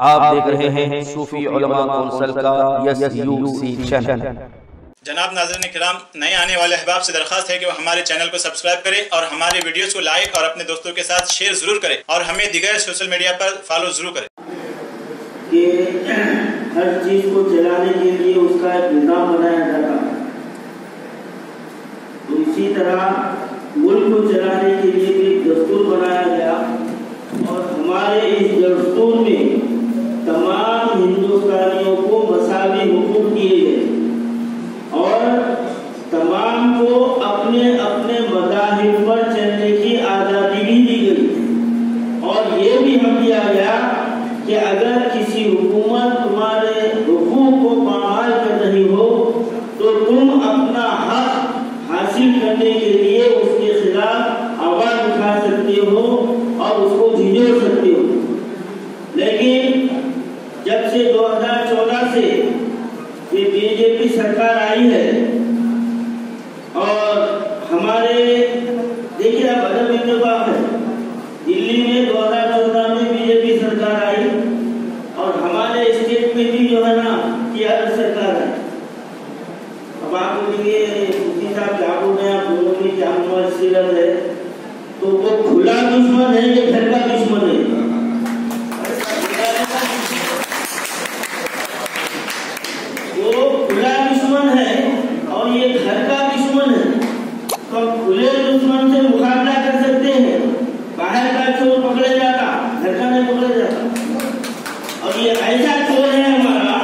आप देख रहे हैं सूफी उलमा कौंसिल का SUC चैनल। जनाब नाज़रीन किराम, नए आने वाले अहबाब से दरख्वास्त है कि वो हमारे चैनल को सब्सक्राइब करें और हमारे वीडियोस को लाइक और अपने दोस्तों के साथ शेयर जरूर करें और हमें दीगर सोशल मीडिया पर फॉलो जरूर करें। कि हर चीज को चलाने के लिए उसका एक निज़ाम बनाया जाता है, तो इसी तरह मुल्क को चलाने के लिए भी दस्तूर बनाया गया और हमारे इस दस्तूर में तमाम हिंदुस्तानियों को मसावी हुकूक दिए गए और तमाम को अपने अपने मज़ाहिब पर चलने की आज़ादी भी दी गई और ये भी हम दिया गया कि अगर किसी हुकूमत तुम्हारे हुकूक को पामाल कर रही हो तो तुम अपना हक हासिल करने के लिए उसके खिलाफ आवाज उठा सकते हो और उसको झिझोड़ सकते हो। लेकिन जब से 2014 से ये बीजेपी सरकार आई है और हमारे देखिए आप अदब इंतजाम है, दिल्ली में 2014 में बीजेपी सरकार आई और हमारे स्टेट में भी जो है ना ये अलग सरकार है। अब आप बोलेंगे मुफ्ती साहब क्या बोल रहे हैं, आप दोनों में क्या मुआशिरत है? तो वो खुला दुश्मन है ये घर का दुश्मन है। वो खुला दुश्मन है और ये घर का दुश्मन है। तो खुले दुश्मन से मुकाबला कर सकते हैं, बाहर का चोर पकड़े जाता, घर का नहीं पकड़े जाता। और ये ऐसा चोर है हमारा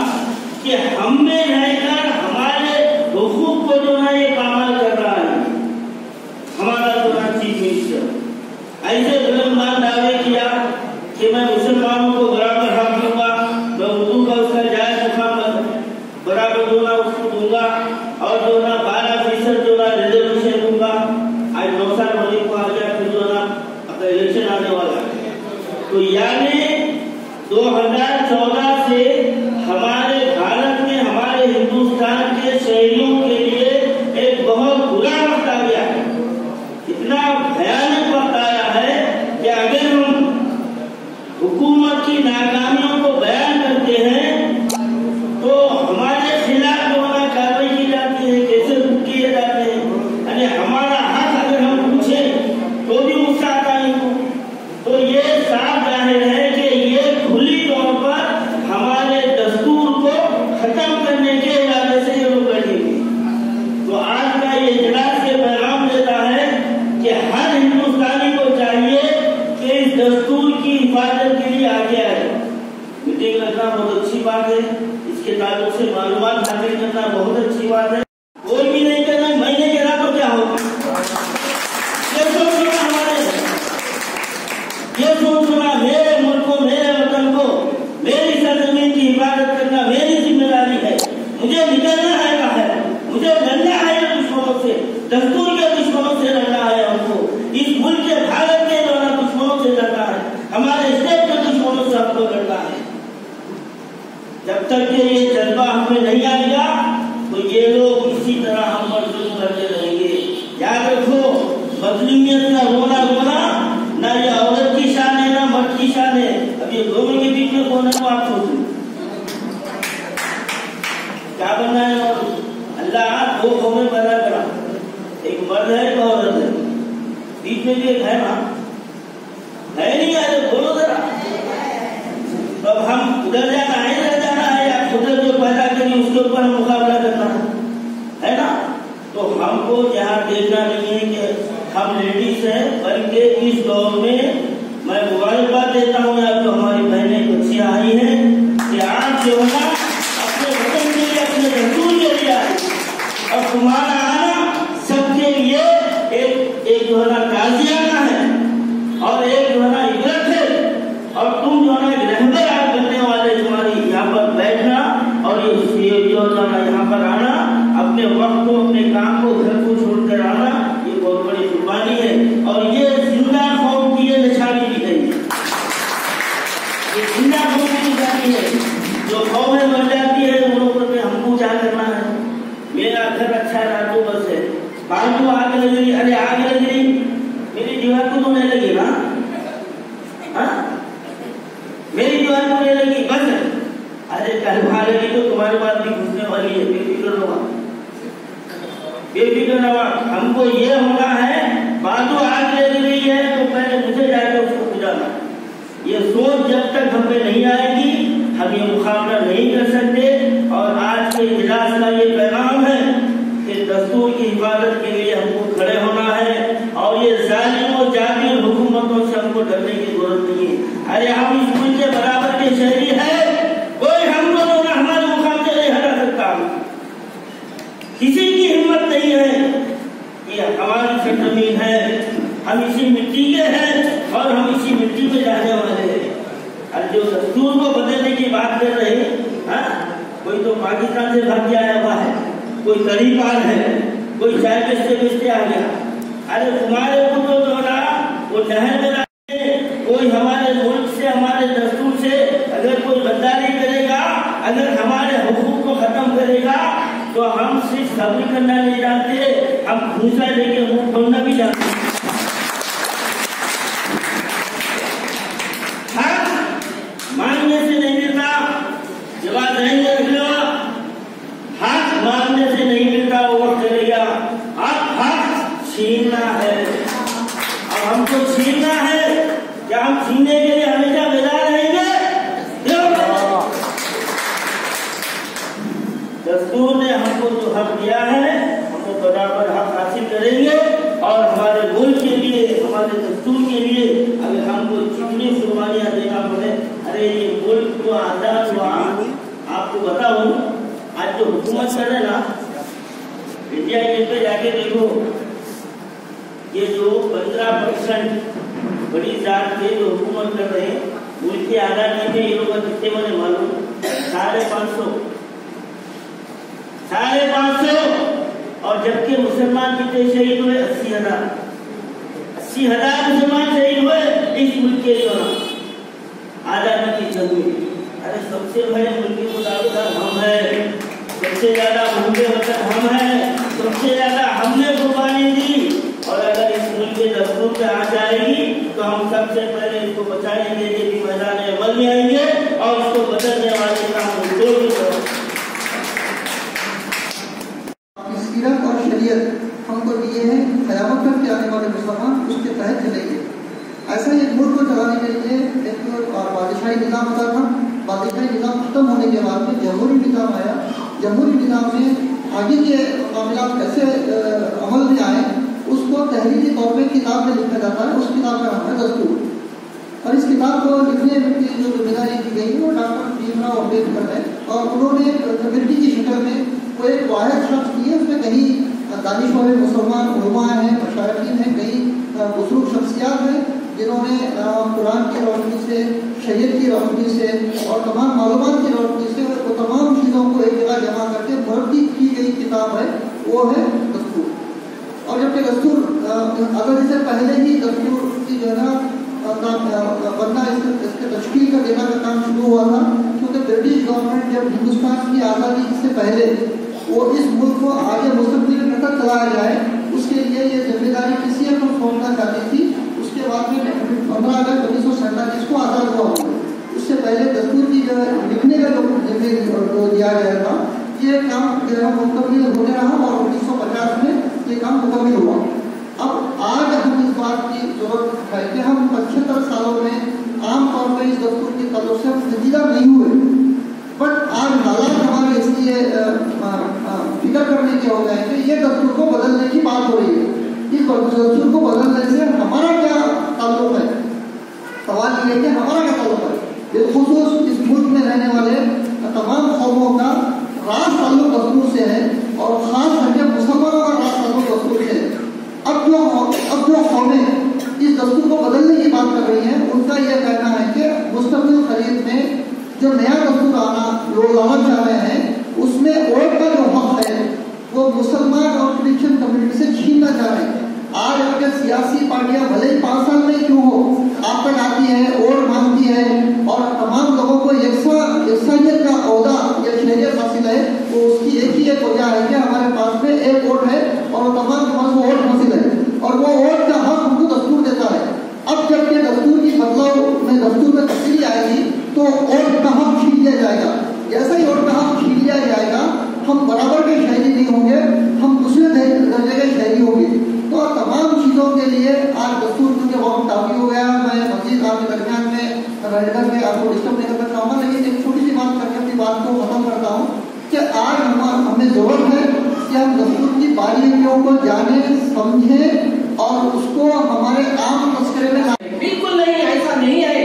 कि हम में रहकर हमारे हुकूक को जो है ये पामाल कर रहा है। हमारा जो है चीफ मिनिस्टर ऐसे बुलंद दावे किया कि मैं मुसलमानों को बराबर हक दूंगा, मैं उर्दू का उसका जायज मुकाम बराबर जो ना उसको दूंगा और जो ना 12% जो ना रिजर्वेशन दूंगा। आज 9 साल होने को आ गया, फिर जो ना अब इलेक्शन आने वाला है। तो यानी 2014 से हमारे भारत में हमारे हिंदुस्तान के शहरियों के लिए एक बहुत बुरा वक्त आ गया है। इतना भयानक वक्त आया है कि अगर हम हुकूमत की नाकामियों को बयान करते हैं तो हमारे खिलाफ जो है कार्रवाई की जाती है, कैसे किए जाते हैं। यानी हमारा हक अगर हम पूछे तो भी गुस्सा आता है इनको। तो ये साफ जाहिर है कि ये खुली तौर पर हमारे दस्तूर को खत्म करने के इरादे से ये लोग बैठेंगे। तो आज का ये इजलास ये पैगाम देता है कि हर हिंदुस्तानी को चाहिए कि इस दस्तूर की हिफाजत के लिए आगे आए। मीटिंग रखना बहुत अच्छी बात है, इसके ताल्लुक से मालूमात हासिल करना बहुत अच्छी बात है। कोई भी नहीं करना, मैं नहीं करा तो क्या होगा? ये सोचना हमारे, ये सोचना मेरे मुल्क को, मेरे वतन को, मेरी सरजमीन की हिफाजत करना मेरी जिम्मेदारी है। मुझे निकलना है बाहर, मुझे लड़ना है दुश्मनों से, दस्तूर के दुश्मनों से लड़ना है हमको, इस मुल्क के भारत के द्वारा दुश्मनों से लड़ना है, हमारे स्टेट के दुश्मनों से हमको लड़ना है। जब तक के ये जज्बा हमें नहीं आएगा तो ये लोग इसी तरह हम पर जुल्म करते रहेंगे। याद रखो, मजलूमियत का रोना रोना ना ये औरत की शान है ना मर्द की शान है। अब ये दोनों के बीच में कौन है वो आप सोचो, क्या बनना है? अल्लाह दो कौमें पैदा करा, एक मर्द है एक औरत है, बीच में भी एक है ना, है नहीं? यार बोलो जरा। तो अब हम उधर जाना है, इधर जाना है, या खुद जो पैदा करी उसके ऊपर हम मुकाबला करना है ना? तो हमको यहाँ देखना नहीं है कि हम लेडीज हैं, बल्कि इस दौर में मैं मुबारकबाद देता हूँ आप जो हमारी बहनें बच्चियाँ आई हैं कि आप जो है ना अपने वतन के लिए, अपने दस्तूर के लिए आई और तुम्हारा आना सबके लिए एक जो है ना ताज़ियाना है और एक जो है ना इबरत है। और तुम जो है ना रहबर आप बनने वाले, तुम्हारी यहाँ पर बैठना और ये जो है यहाँ पर आना, अपने वक्त को, अपने काम को, घर को छोड़कर आना, ये बहुत बड़ी कुर्बानी है और ये जिंदा कौम की ये निशानी भी है। ये जिंदा कौम की निशानी है। जो कौमें मर जाती है उन पर हमको क्या करना है? मेरा घर अच्छा रहा तो बस है, फालतू आग लग रही, अरे आग लग रही मेरी दीवार को तो नहीं लगी ना, हाँ? मेरी दीवार को नहीं लगी, कल मारेगी तो तुम्हारे पास भी घुसने वाली है, बेफिक्र रहो, बेफिक्र रहो। हमको ये होना है, बाजू आग लग रही है तो पहले मुझे जाकर उसको बुझाना। ये सोच जब तक हम पे नहीं आएगी हम ये मुकाबला नहीं कर सकते। और आज के इजलास का ये पैगाम है कि दस्तूर की हिफाजत के लिए हमको खड़े होना है और ये जालिम और जाबिर हुकूमतों से हमको डरने की जरूरत नहीं है। अरे हम इस मुल्क के बराबर के शहरी है, कोई हम दोनों ना हमारे मुकाबले नहीं हटा सकता। किसी की हिम्मत नहीं है, ये हमारी सरजमीन है, हम इसी मिट्टी के हैं और हम इसी मिट्टी में जाने वाले हैं। और जो दस्तूर को बदलने की बात कर रहे हैं, कोई तो पाकिस्तान से भाग के आया हुआ है, कोई तरीपाल है, कोई चाय बेचते आ गया। अरे तुम्हारे को तो जो ना वो नहर में कोई हमारे मुल्क से हमारे दस्तूर से अगर कोई गद्दारी करेगा, अगर हमारे हुकूक को खत्म करेगा तो हम सिर्फ सब्र करना नहीं जानते, हम घूसा लेके मुंह खोलना भी जानते। मांगने से नहीं मिलता, जवाब रहेंगे रख लो। हक मांगने से नहीं मिलता, वो वक्त चलेगा। अब हक छीनना है, अब हमको छीनना है। क्या हम छीनने के लिए हमेशा बेदार रहेंगे? दस्तूर ने हमको जो हक दिया है हमको बराबर हक हासिल करेंगे और हमारे मुल्क के लिए, हमारे दस्तूर के लिए अगर हमको जितनी कुर्बानियां देना पड़े। अरे ये मुल्क जो आजाद हुआ, आपको बताऊं, आज जो हुकूमत कर रहे ना, इंडिया गेट पे जाके देखो, ये जो 15% बड़ी जात के जो हुकूमत कर रहे हैं, मुल्क की आजादी में ये लोग कितने बने मालूम? 550। और जबकि मुसलमान कितने शहीद हुए? 80,000 मुसलमान शहीद हुए इस मुल्क के जो आजादी की जंग में। अरे सबसे बड़े मुल्क के मुताबिक हम हैं, सबसे ज्यादा भूखे वतन हम हैं, सबसे ज्यादा हमने कुर्बानी दी। और अगर इस मुल्क के दस्तूर पे आ जाएगी तो हम सबसे पहले इसको बचाने के लिए भी मैदान अमल में आएंगे और इसको बदलने वाले काम सीरत और शरीयत हमको दिए हैं, क़यामत तक के आने वाले मुसलमान उसके तहत चलेंगे। ऐसा एक मुल्क को चलाने के लिए एक बादशाही निज़ाम होता था। बादशाही निज़ाम खत्म होने के बाद में जमहूरी निज़ाम आया। जमहूरी निज़ाम में आगे के मामला कैसे अमल में आए उसको तहरीरी तौर पर किताब में लिखा जाता है। उस किताब का नाम है दस्तूर। और इस किताब को लिखने की जो जिम्मेदारी की गई वो डॉक्टर भीमराव अम्बेडकर है। और उन्होंने कमेटी की शक्ल में वो एक वाहिद शख्स की है, उसमें कहीं दानिशवर मुसलमान उलमा हैं, मशाइखीन हैं, कई बुजुर्ग शख्सियात हैं जिन्होंने कुरान की रोशनी से, शरीयत की रोशनी से और तमाम मालूमात की रोशनी से वो तमाम चीज़ों को एक जगह जमा करके मुरत्तिब की गई किताब है, वो है दस्तूर। और जबकि दस्तूर अगर इससे पहले ही दस्तूर की जो है ना बनना, इसके तश्कील का देना का काम शुरू हुआ था, क्योंकि ब्रिटिश गवर्नमेंट जब हिंदुस्तान की आज़ादी से पहले वो इस मुल्क को आगे मुस्तक़बिल में तक चलाया जाए उसके लिए ये जिम्मेदारी किसी को सौंपना चाहती थी। उसके बाद में 15 अगस्त 1947 को आज़ाद हुआ। उससे पहले दस्तूर की जो लिखने का जो दिया गया था, ये काम जो है मुकम्मल होने रहा और 1950 में ये काम मुकम्मल हुआ। अब आज हम इस बात की जरूरत है कि हम 75 सालों में आम तौर पर इस दस्तूर की तलब से नतीजा नहीं हुए, बट आज हालात हमारे इसलिए फिक्र करने के हो गए कि ये दस्तूर को बदलने की बात हो रही है। इस दस्तूर को बदलने से हमारा क्या ताल्लुक है? सवाल ये है कि हमारा क्या ताल्लुक है? बिलखुसूस इस मुल्क में रहने वाले तमाम कौमों का राज ताल्लुक दस्तूर से है और ख़ास करके मुसलमानों का राज ताल्लुक दस्तूर से है। अब जो कौमें इस दस्तूर को बदलने की बात कर रही हैं, उनका यह कहना है कि मुस्तक़बिल खरीद में जो नया दस्तूर आना लोग लाना चाह रहे हैं, उसमें वोट का जो हक है वो मुसलमान और क्रिश्चियन कम्युनिटी से छीनना चाह रहे हैं। आज अगर सियासी पार्टियां भले ही 5 साल में क्यों हो आप तक आती है, वोट मांगती है और तमाम लोगों को यकसानियत का ओहदा या शहरियत हासिल है, तो उसकी एक ही एक वजह है कि हमारे पास में एक वोट है और तमाम के पास वोट हासिल है और वो वोट का हक उनको दस्तूर देता है। अब जबकि दस्तूर की बदलाव में दस्तूर में तब्दीली आएगी तो वोट का हक छीन लिया जाएगा। जैसा ही बारीकियों को जाने, समझे और उसको हमारे आम तस्करे में लाए। बिल्कुल नहीं, ऐसा नहीं है।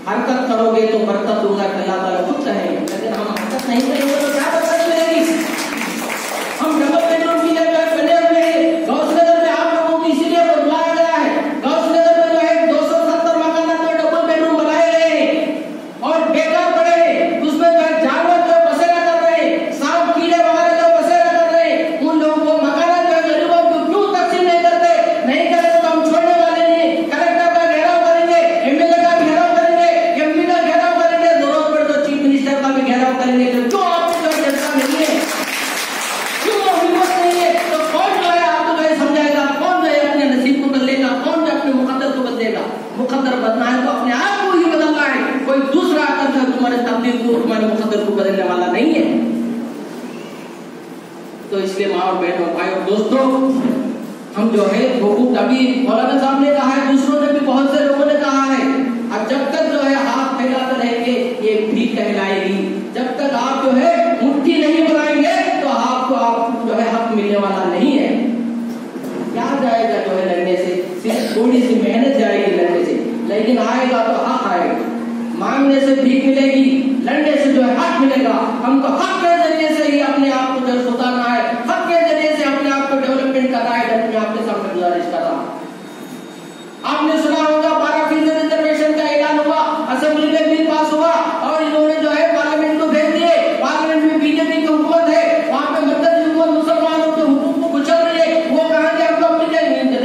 हरकत करोगे तो बरकत दूंगा, अल्लाह ताला खुद कहेंगे। लेकिन हम हरकत नहीं करेंगे तो क्या बरकत मिलेगी? हम डबल बेडरूम की जगह बने हुए हैं। गौसनगर में आप लोगों को इसीलिए बुलाया गया है। गौसनगर में जो है 270 मकान तो डबल बेडरूम बनाए गए हैं और बेकार पड़े हैं। उसमें जो है जानवर जो बसेरा कर रहे हैं, सांप कीड़े वगैरह जो बसेरा कर रहे हैं, उन लोगों को मकान जो है गरीबों को क्यों तकसीम नहीं करते? नहीं करेंगे तो हम छोड़ने वाले नहीं। कलेक्टर का घेराव करेंगे, एमएलए का घेराव करेंगे, एमपी का घेराव करेंगे, जरूरत पड़े तो चीफ मिनिस्टर का भी घेराव करेंगे। क्यों आपको जो जनता नहीं है, क्यों हिम्मत नहीं है? तो कौन जो है आपको जो है समझाएगा? कौन जो है अपने नसीब को बदलेगा? कौन जो अपने मुकद्दर को बदलेगा? मुकद्दर बदलना है तो अपने आप को ही बदलना है। कोई दूसरा आकर के तुम्हारे तकदीर को, तुम्हारे मुकद्दर को बदलने वाला नहीं है। तो इसलिए माँ और बहनों, भाई और दोस्तों, हम जो है हुकूक, अभी मौलाना साहब ने कहा है, दूसरों ने भी, बहुत से लोगों ने कहा है, अब जब तक जो है हाथ फैलाते रहेंगे ये भी कहलाएगी। जब तक आप जो है मुट्ठी नहीं बनाएंगे तो आपको जो है हक मिलने वाला नहीं है। क्या जाएगा जो है लड़ने से? सिर्फ थोड़ी सी मेहनत जाएगी लड़ने से, लेकिन आएगा तो हक आएगा। मांगने से भीख मिलेगी, लड़ने से जो है हक मिलेगा। हमको हक के जरिए से ही अपने आप को जो सुधारना है, हक के जरिए से अपने आप को डेवलपमेंट करना है। अपने आपके सामने गुजारिश कर रहा हूं। आपने सुना होगा 12% रिजर्वेशन का ऐलान हुआ, असेंबली में बिल पास हुआ और इन्होंने जो है पार्लियामेंट को भेज दिए। पार्लियामेंट में बीजेपी की हुकूमत है, वहां पे मदद हुकूमत मुसलमानों के हुकूक को कुचल रही है। वो कहेंगे हमको अपनी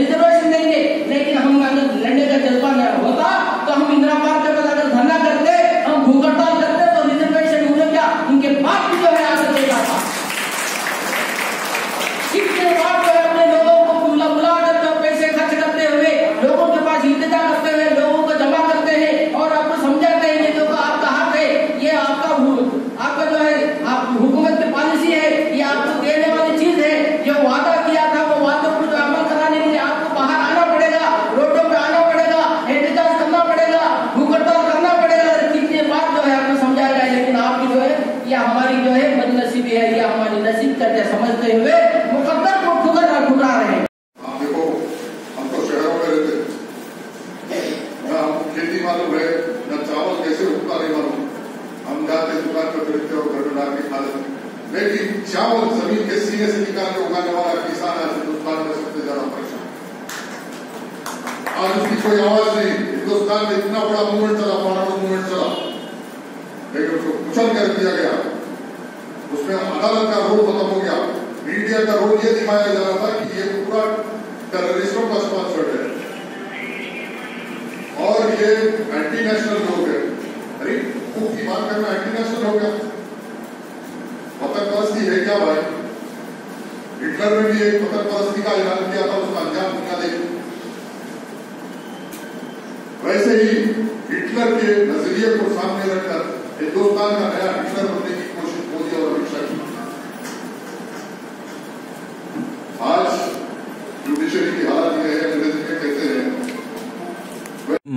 रिजर्वेशन देंगे, लेकिन हम अगर लड़ने का जज्बा न होता तो हम इंदिरा पार्क के पास अगर धरना करते, हम भूख हड़ताल करते तो रिजर्वेशन उन्हें क्या, उनके बाप भी जो है आगे देगा था। इसके बाद जो है अपने लोगों को बुला कर पैसे खर्च करते हुए, लोगों के पास इंतजार करते हुए, लोगों को जमा करते हैं और आपको समझाते हैं ये जो आपका हक है, ये आपका जो है आप हुकूमत की पॉलिसी है, ये आपको देने वाली चीज है। जो वादा किया था वो वादों को अमल कराने के लिए आपको बाहर आना पड़ेगा, रोडों पे आना पड़ेगा, एहतजाज करना पड़ेगा, भूख हड़ताल करना पड़ेगा। कितनी बार जो है आपको समझाया गया, लेकिन आपकी जो है ये हमारी जो है बदनसीबी है, ये हमारी नसीब करके समझते हुए मुकद्दर को ठुकरा रहे हैं। देखो, हम तो शहरों में रहते हैं, न हमको खेती मालूम है, न चावल कैसे उगता नहीं मालूम। हम जाते दुकान पर खरीदते और घर में ला के खा लेते। लेकिन चावल जमीन के सीने से निकाल के उगाने वाला किसान आज हिंदुस्तान में सबसे ज्यादा परेशान। आज उसकी कोई आवाज नहीं। हिंदुस्तान में इतना बड़ा मूवमेंट चला, फॉरवर्ड मूवमेंट चला, लेकिन उसको कुचल कर दिया गया। उसमें अदालत का रोल खत्म हो गया। मीडिया का रोल ये दिखाया जा रहा था कि ये पूरा टेररिस्टों का स्पॉन्सर्ड है और ये एंटी नेशनल लोग है। अरे की बात करना एंटी नेशनल हो गया? वतनपरस्ती है क्या भाई? हिटलर ने भी एक वतनपरस्ती का ऐलान किया था, उसका अंजाम दुनिया देखी। वैसे ही हिटलर के नजरिए को सामने रखकर हिंदुस्तान का नया हिटलर बनने की कोशिश मोदी और अमित शाह की। आज जुडिशरी की हालत यह है, अंग्रेजी में कहते हैं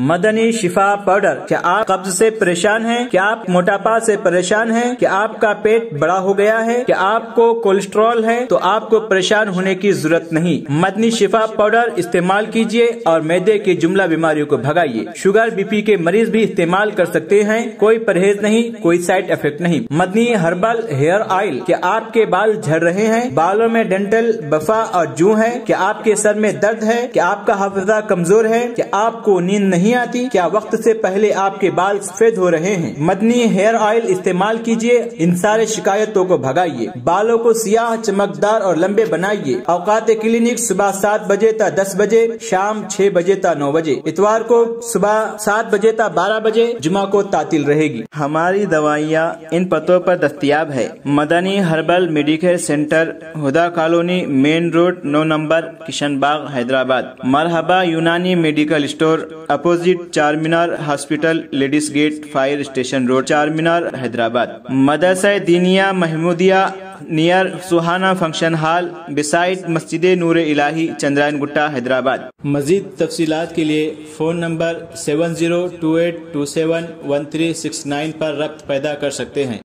मदनी शिफा पाउडर। क्या आप कब्ज से परेशान हैं? क्या आप मोटापा से परेशान हैं? क्या आपका पेट बड़ा हो गया है? क्या आपको कोलेस्ट्रॉल है? तो आपको परेशान होने की जरूरत नहीं। मदनी शिफा पाउडर इस्तेमाल कीजिए और मैदे की जुमला बीमारियों को भगाइए। शुगर बीपी के मरीज भी इस्तेमाल कर सकते हैं, कोई परहेज नहीं, कोई साइड इफेक्ट नहीं। Madni herbal hair oil. क्या आपके बाल झड़ रहे हैं? बालों में डेंटल बफा और जू है? क्या आपके सर में दर्द है? क्या आपका हाफिजा कमजोर है? क्या आपको नींद नहीं आती? क्या वक्त से पहले आपके बाल सफेद हो रहे हैं? मदनी हेयर ऑयल इस्तेमाल कीजिए, इन सारे शिकायतों को भगाइए। बालों को सियाह, चमकदार और लंबे बनाइए। औकात क्लिनिक सुबह 7 बजे तक 10 बजे, शाम 6 बजे तक 9 बजे, इतवार को सुबह 7 बजे तक 12 बजे, जुमा को तातील रहेगी। हमारी दवाइयाँ इन पतों पर दस्तयाब है। Madani herbal medical centre, Huda colony, main road 9 number, Kishan Bagh, Hyderabad. Marhaba Unani medical store, opposite Charminar hospital, ladies gate, fire station road, Charminar, Hyderabad. Madrasa Diniya Mahmoodia near Suhana function hall, beside Masjid Noor इलाही, चंद्रायन गुट्टा, हैदराबाद। मजीद तफसीलात के लिए फोन नंबर 7028271369 पर रब्त पैदा कर सकते हैं।